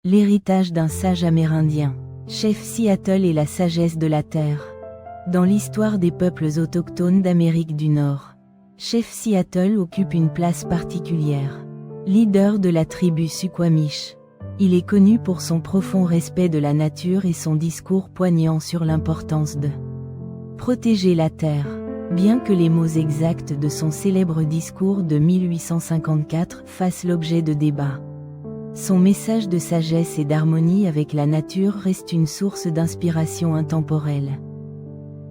L'héritage d'un sage amérindien. Chef Seattle et la sagesse de la Terre. Dans l'histoire des peuples autochtones d'Amérique du Nord, Chef Seattle occupe une place particulière. Leader de la tribu Suquamish, il est connu pour son profond respect de la nature et son discours poignant sur l'importance de protéger la terre. Bien que les mots exacts de son célèbre discours de 1854 fassent l'objet de débats, son message de sagesse et d'harmonie avec la nature reste une source d'inspiration intemporelle.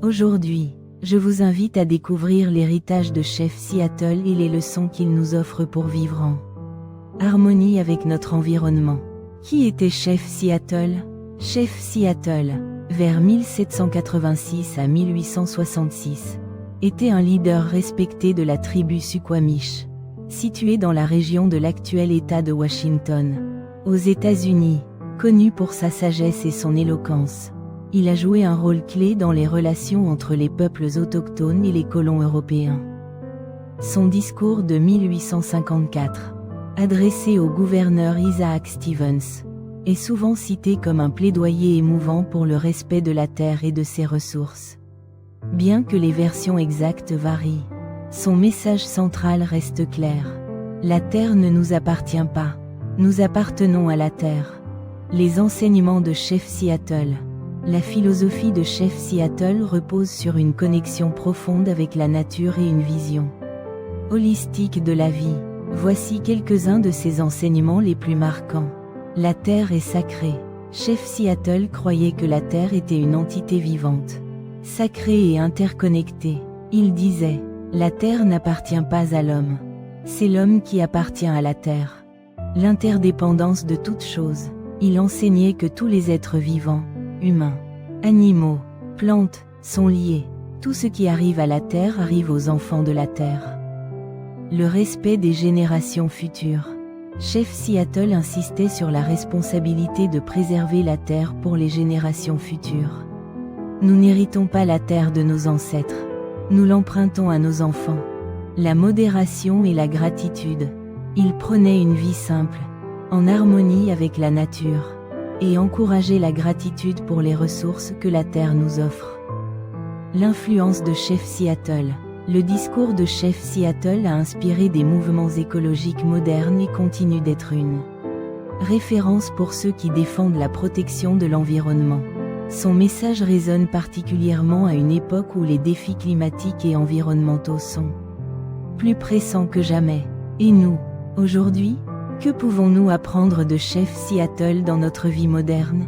Aujourd'hui, je vous invite à découvrir l'héritage de Chef Seattle et les leçons qu'il nous offre pour vivre en harmonie avec notre environnement. Qui était Chef Seattle? Chef Seattle, vers 1786 à 1866, était un leader respecté de la tribu Suquamish, située dans la région de l'actuel État de Washington, aux États-Unis. Connu pour sa sagesse et son éloquence, il a joué un rôle clé dans les relations entre les peuples autochtones et les colons européens. Son discours de 1854, adressé au gouverneur Isaac Stevens, est souvent cité comme un plaidoyer émouvant pour le respect de la terre et de ses ressources. Bien que les versions exactes varient, son message central reste clair. La terre ne nous appartient pas, nous appartenons à la terre. Les enseignements de Chef Seattle. La philosophie de Chef Seattle repose sur une connexion profonde avec la nature et une vision holistique de la vie. Voici quelques-uns de ses enseignements les plus marquants. La terre est sacrée. Chef Seattle croyait que la terre était une entité vivante, sacrée et interconnectée. Il disait, la terre n'appartient pas à l'homme. C'est l'homme qui appartient à la terre. L'interdépendance de toutes choses. Il enseignait que tous les êtres vivants, humains, animaux, plantes, sont liés. Tout ce qui arrive à la terre arrive aux enfants de la terre. Le respect des générations futures. Chef Seattle insistait sur la responsabilité de préserver la terre pour les générations futures. Nous n'héritons pas la terre de nos ancêtres. Nous l'empruntons à nos enfants. La modération et la gratitude. Il prônait une vie simple, en harmonie avec la nature, et encourageait la gratitude pour les ressources que la terre nous offre. L'influence de Chef Seattle. Le discours de Chef Seattle a inspiré des mouvements écologiques modernes et continue d'être une référence pour ceux qui défendent la protection de l'environnement. Son message résonne particulièrement à une époque où les défis climatiques et environnementaux sont plus pressants que jamais. Et nous, aujourd'hui, que pouvons-nous apprendre de Chef Seattle dans notre vie moderne?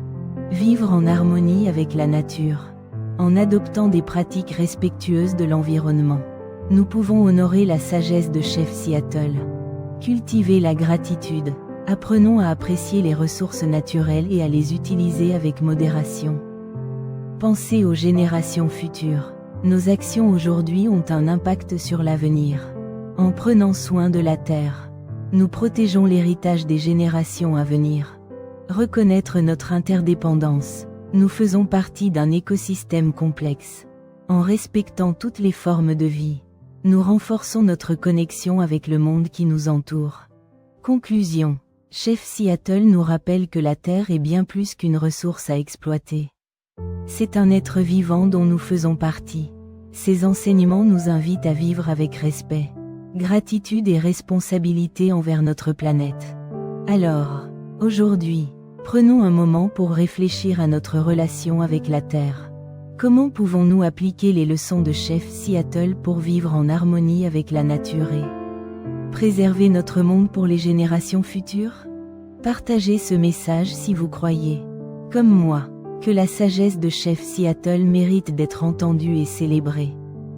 Vivre en harmonie avec la nature. En adoptant des pratiques respectueuses de l'environnement, nous pouvons honorer la sagesse de Chef Seattle. Cultiver la gratitude. Apprenons à apprécier les ressources naturelles et à les utiliser avec modération. Penser aux générations futures. Nos actions aujourd'hui ont un impact sur l'avenir. En prenant soin de la terre, nous protégeons l'héritage des générations à venir. Reconnaître notre interdépendance. Nous faisons partie d'un écosystème complexe. En respectant toutes les formes de vie, nous renforçons notre connexion avec le monde qui nous entoure. Conclusion. Chef Seattle nous rappelle que la Terre est bien plus qu'une ressource à exploiter. C'est un être vivant dont nous faisons partie. Ces enseignements nous invitent à vivre avec respect, gratitude et responsabilité envers notre planète. Alors, aujourd'hui, prenons un moment pour réfléchir à notre relation avec la Terre. Comment pouvons-nous appliquer les leçons de Chef Seattle pour vivre en harmonie avec la nature et préserver notre monde pour les générations futures? Partagez ce message si vous croyez, comme moi, que la sagesse de Chef Seattle mérite d'être entendue et célébrée.